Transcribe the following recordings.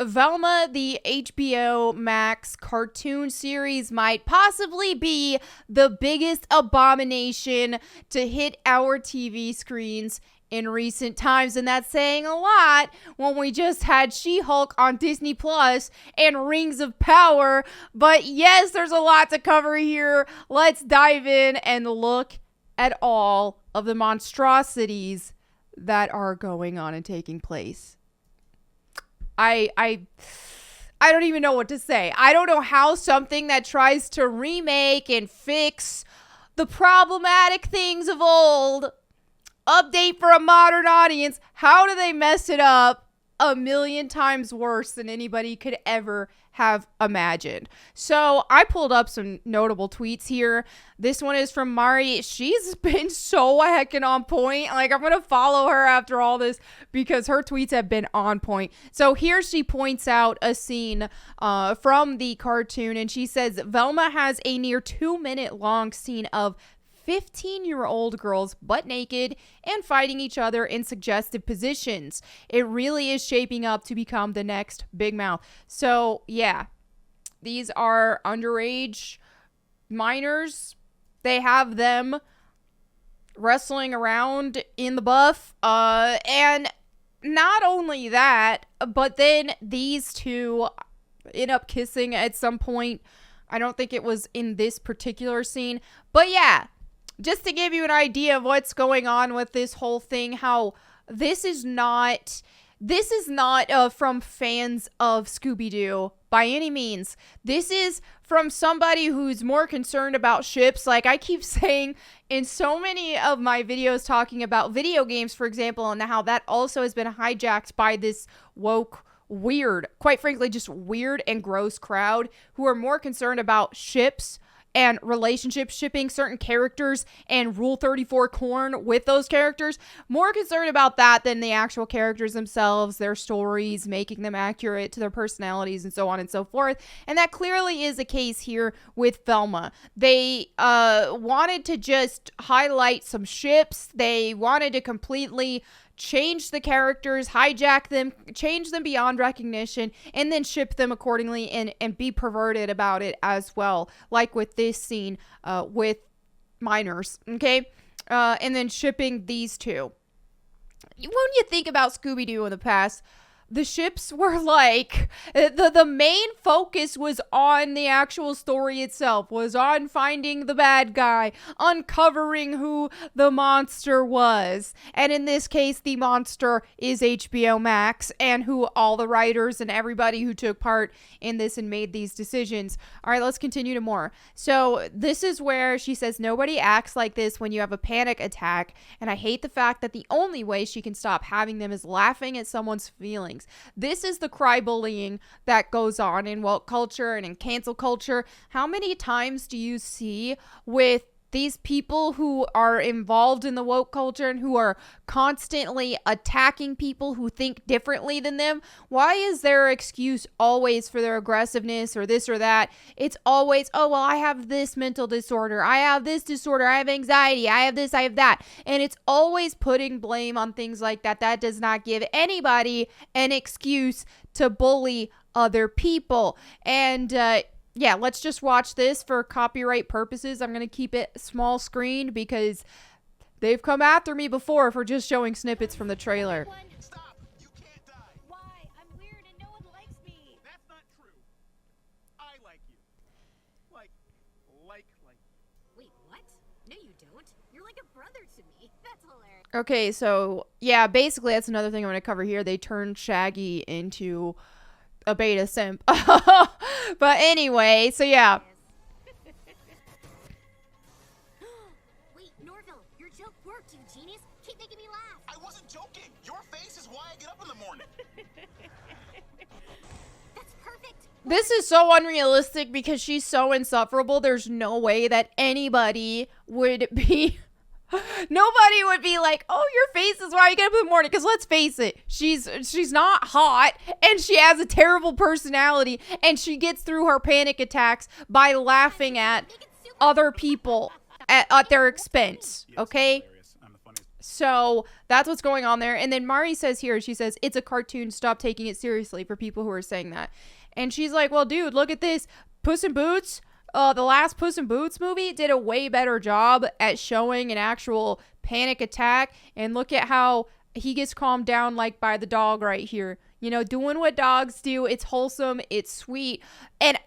Velma, the HBO Max cartoon series, might possibly be the biggest abomination to hit our TV screens in recent times, and that's saying a lot when we just had She-Hulk on Disney Plus and Rings of Power. But yes, there's a lot to cover here. Let's dive in and look at all of the monstrosities that are going on and taking place. I don't even know what to say. I don't know how something that tries to remake and fix the problematic things of old, update for a modern audience, how do they mess it up a million times worse than anybody could ever have imagined? So I pulled up some notable tweets here. This one is from Mari. She's been so heckin' on point. Like, I'm gonna follow her after all this because her tweets have been on point. So here she points out a scene from the cartoon, and she says Velma has a near 2-minute long scene of 15-year-old girls butt naked and fighting each other in suggestive positions. It really is shaping up to become the next Big Mouth. So, yeah, these are underage minors. They have them wrestling around in the buff. And not only that, but then these two end up kissing at some point. I don't think it was in this particular scene. But yeah, just to give you an idea of what's going on with this whole thing, how this is not from fans of Scooby-Doo by any means. This is from somebody who's more concerned about ships. Like I keep saying in so many of my videos talking about video games, for example, and how that also has been hijacked by this woke, weird, quite frankly, just weird and gross crowd who are more concerned about ships and relationship shipping certain characters and Rule 34 corn with those characters, more concerned about that than the actual characters themselves, their stories, making them accurate to their personalities and so on and so forth. And that clearly is the case here with Velma. They wanted to just highlight some ships. They wanted to completely change the characters, hijack them, change them beyond recognition, and then ship them accordingly and be perverted about it as well. Like with this scene with minors, okay? And then shipping these two. When you think about Scooby-Doo in the past, the ships were like, the main focus was on the actual story itself, was on finding the bad guy, uncovering who the monster was. And in this case, the monster is HBO Max, and who all the writers and everybody who took part in this and made these decisions. All right, let's continue to more. So this is where she says, nobody acts like this when you have a panic attack. And I hate the fact that the only way she can stop having them is laughing at someone's feelings. This is the cry bullying that goes on in woke culture and in cancel culture. How many times do you see with these people who are involved in the woke culture and who are constantly attacking people who think differently than them? Why is their excuse always for their aggressiveness or this or that? It's always, oh, well, I have this mental disorder. I have this disorder. I have anxiety. I have this. I have that. And it's always putting blame on things like that. That does not give anybody an excuse to bully other people. And, yeah, let's just watch this for copyright purposes. I'm going to keep it small screen because they've come after me before for just showing snippets from the trailer. Stop! You can't die. Why? I'm weird and no one likes me. That's not true. I like you. Like. Wait, what? No, you don't. You're like a brother to me. That's hilarious. Okay, so, yeah, basically that's another thing I'm going to cover here. They turned Shaggy into a beta simp. But anyway, so yeah. Wait, Norville, your joke worked, you genius. Keep making me laugh. I wasn't joking. Your face is why I get up in the morning. That's perfect. This is so unrealistic because she's so insufferable. There's no way that anybody would be... Nobody would be like, oh, your face is why you get up in the morning. Because let's face it, she's not hot and she has a terrible personality and she gets through her panic attacks by laughing at other people at their expense. Okay? So that's what's going on there. And then Mari says here, she says, it's a cartoon. Stop taking it seriously, for people who are saying that. And she's like, well, dude, look at this. Puss in Boots, the last Puss in Boots movie did a way better job at showing an actual panic attack. And look at how he gets calmed down, like by the dog right here. You know, doing what dogs do. It's wholesome. It's sweet. And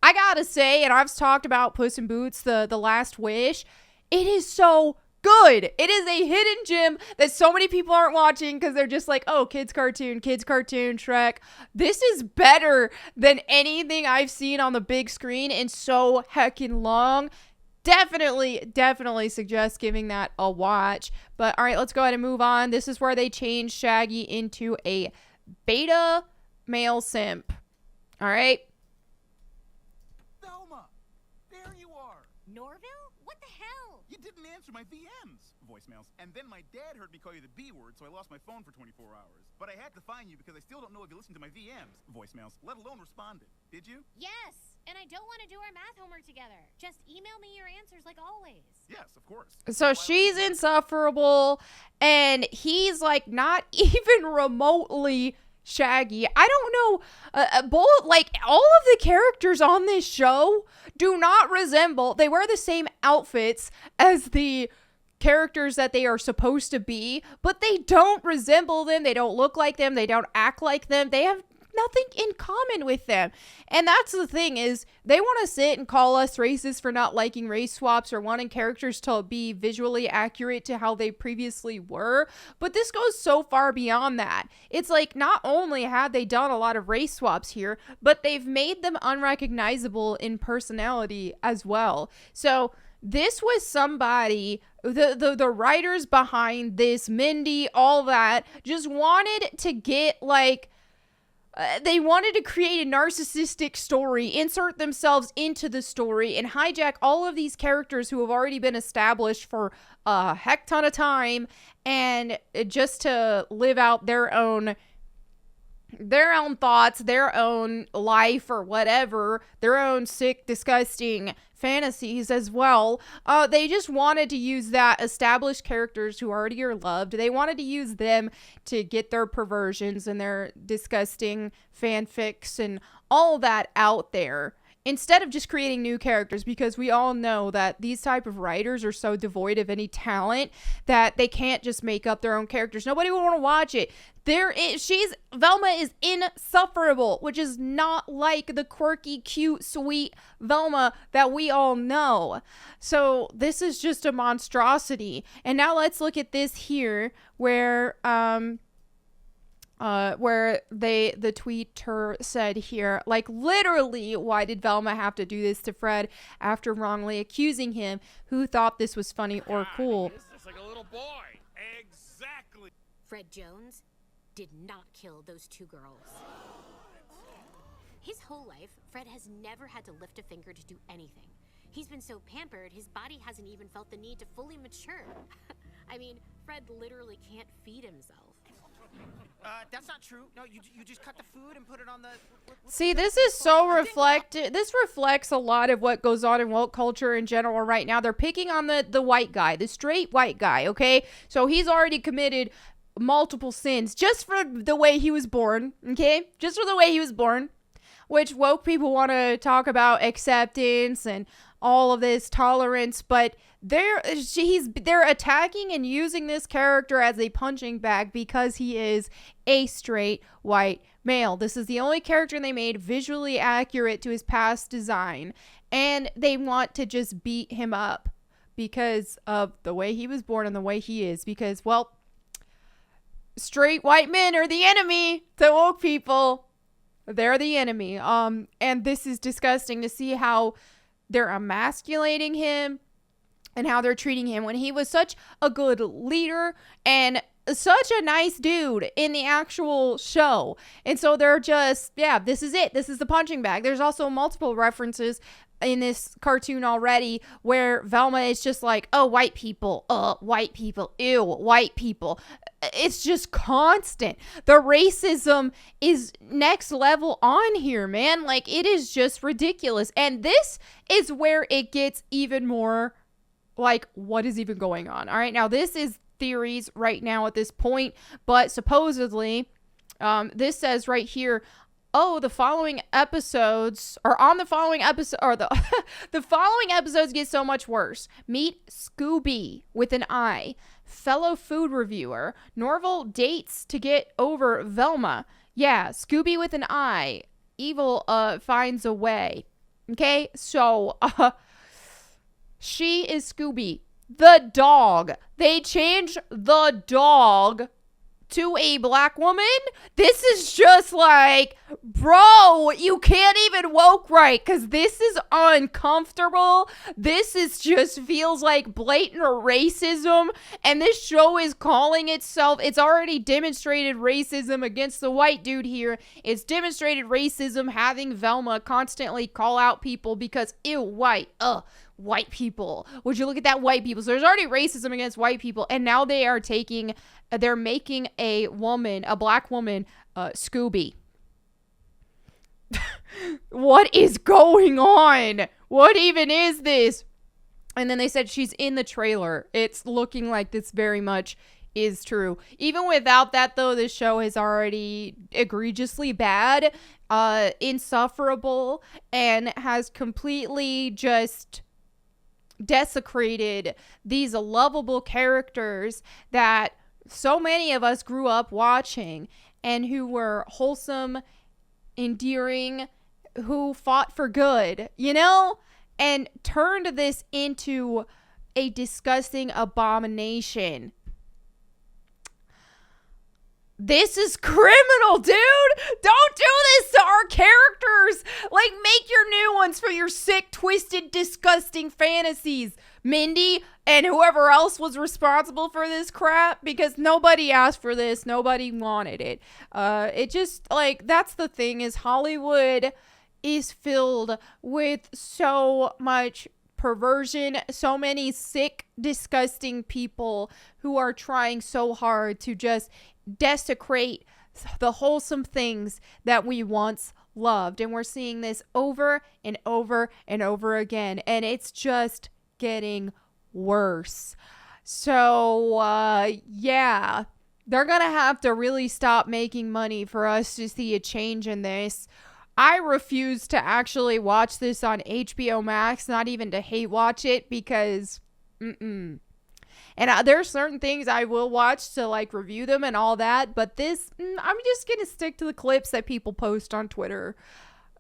I gotta say, and I've talked about Puss in Boots, the Last Wish. It is so good. It is a hidden gem that so many people aren't watching because they're just like, oh, kids cartoon, Shrek. This is better than anything I've seen on the big screen in so heckin' long. Definitely suggest giving that a watch. But all right, let's go ahead and move on. This is where they change Shaggy into a beta male simp. All right. Velma, there you are. Norville? What the hell? You didn't answer my VMs, voicemails. And then my dad heard me call you the B word, so I lost my phone for 24 hours. But I had to find you because I still don't know if you listened to my VMs, voicemails, let alone responded. Did you? Yes, and I don't want to do our math homework together. Just email me your answers like always. Yes, of course. So she's insufferable, and he's like not even remotely Shaggy. I don't know. All of the characters on this show do not resemble. They wear the same outfits as the characters that they are supposed to be, but they don't resemble them. They don't look like them. They don't act like them. They have nothing in common with them. And that's the thing, is they want to sit and call us racist for not liking race swaps or wanting characters to be visually accurate to how they previously were. But this goes so far beyond that. It's like, not only have they done a lot of race swaps here, but they've made them unrecognizable in personality as well. So this was somebody, the writers behind this, Mindy, all that, just wanted to get like, they wanted to create a narcissistic story, insert themselves into the story, and hijack all of these characters who have already been established for a heck ton of time, and just to live out their own thoughts, their own life, or whatever, their own sick, disgusting fantasies as well. They just wanted to use that established characters who already are loved. They wanted to use them to get their perversions and their disgusting fanfics and all that out there, instead of just creating new characters, because we all know that these type of writers are so devoid of any talent that they can't just make up their own characters. Nobody will want to watch it. Velma is insufferable, which is not like the quirky, cute, sweet Velma that we all know. So this is just a monstrosity. And now let's look at this here, where the tweeter said here, like, literally, why did Velma have to do this to Fred after wrongly accusing him? Who thought this was funny or cool? He's just like a little boy. Exactly. Fred Jones did not kill those two girls. His whole life, Fred has never had to lift a finger to do anything. He's been so pampered, his body hasn't even felt the need to fully mature. I mean, Fred literally can't feed himself. That's not true. No, you just cut the food and put it on the... See, this is so reflected. This reflects a lot of what goes on in woke culture in general right now. They're picking on the white guy, the straight white guy, okay? So he's already committed multiple sins just for the way he was born, okay? Just for the way he was born, which woke people want to talk about acceptance and all of this tolerance, but they're attacking and using this character as a punching bag because he is a straight white male. This is the only character they made visually accurate to his past design, and they want to just beat him up because of the way he was born and the way he is, because, well, straight white men are the enemy to woke people. They're the enemy. And this is disgusting to see how they're emasculating him and how they're treating him when he was such a good leader and such a nice dude in the actual show. And so they're just, yeah, this is it. This is the punching bag. There's also multiple references in this cartoon already where Velma is just like, oh, white people, ew, white people. It's just constant. The racism is next level on here, man. Like, it is just ridiculous. And this is where it gets even more like, what is even going on? All right, now this is theories right now at this point, but supposedly, this says right here, oh, the following episodes, or on the following episode, or the the following episodes get so much worse. Meet Scooby with an I, fellow food reviewer. Norval dates to get over Velma. Yeah, Scooby with an I. Evil finds a way. Okay, so she is Scooby. The dog. They changed the dog to a black woman. This is just like, bro, you can't even woke right, because this is uncomfortable. This is just feels like blatant racism, and this show is calling itself, it's already demonstrated racism against the white dude here. It's demonstrated racism having Velma constantly call out people because, ew, white, white people. Would you look at that, white people? So there's already racism against white people, and now they're making a woman, a black woman, Scooby. What is going on? What even is this? And then they said she's in the trailer. It's looking like this very much is true. Even without that, though, this show is already egregiously bad, insufferable, and has completely just desecrated these lovable characters that so many of us grew up watching and who were wholesome, endearing, who fought for good, you know, and turned this into a disgusting abomination. This is criminal, dude. Don't do this to our characters. Like, make your new ones for your sick, twisted, disgusting fantasies, Mindy, and whoever else was responsible for this crap, because nobody asked for this. Nobody wanted it. It just, like, that's the thing, is Hollywood is filled with so much perversion, so many sick, disgusting people who are trying so hard to just desecrate the wholesome things that we once loved. And we're seeing this over and over and over again, and it's just getting worse. So yeah, they're gonna have to really stop making money for us to see a change in this. I refuse to actually watch this on HBO Max, not even to hate watch it, because and there's certain things I will watch to like review them and all that, but this, I'm just gonna stick to the clips that people post on Twitter,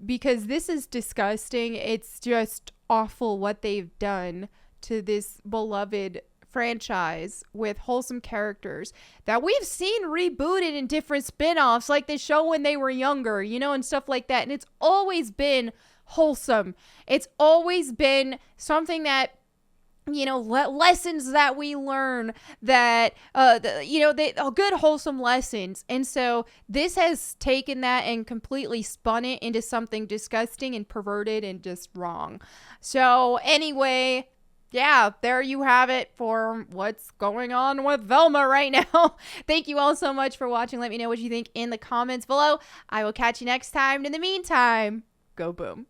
because this is disgusting. It's just awful what they've done to this beloved franchise with wholesome characters that we've seen rebooted in different spin-offs, like the show when they were younger, you know, and stuff like that. And it's always been wholesome. It's always been something that, you know, lessons that we learn, that good wholesome lessons. And so this has taken that and completely spun it into something disgusting and perverted and just wrong. So anyway, yeah, there you have it for what's going on with Velma right now. Thank you all so much for watching. Let me know what you think in the comments below. I will catch you next time. In the meantime, go boom.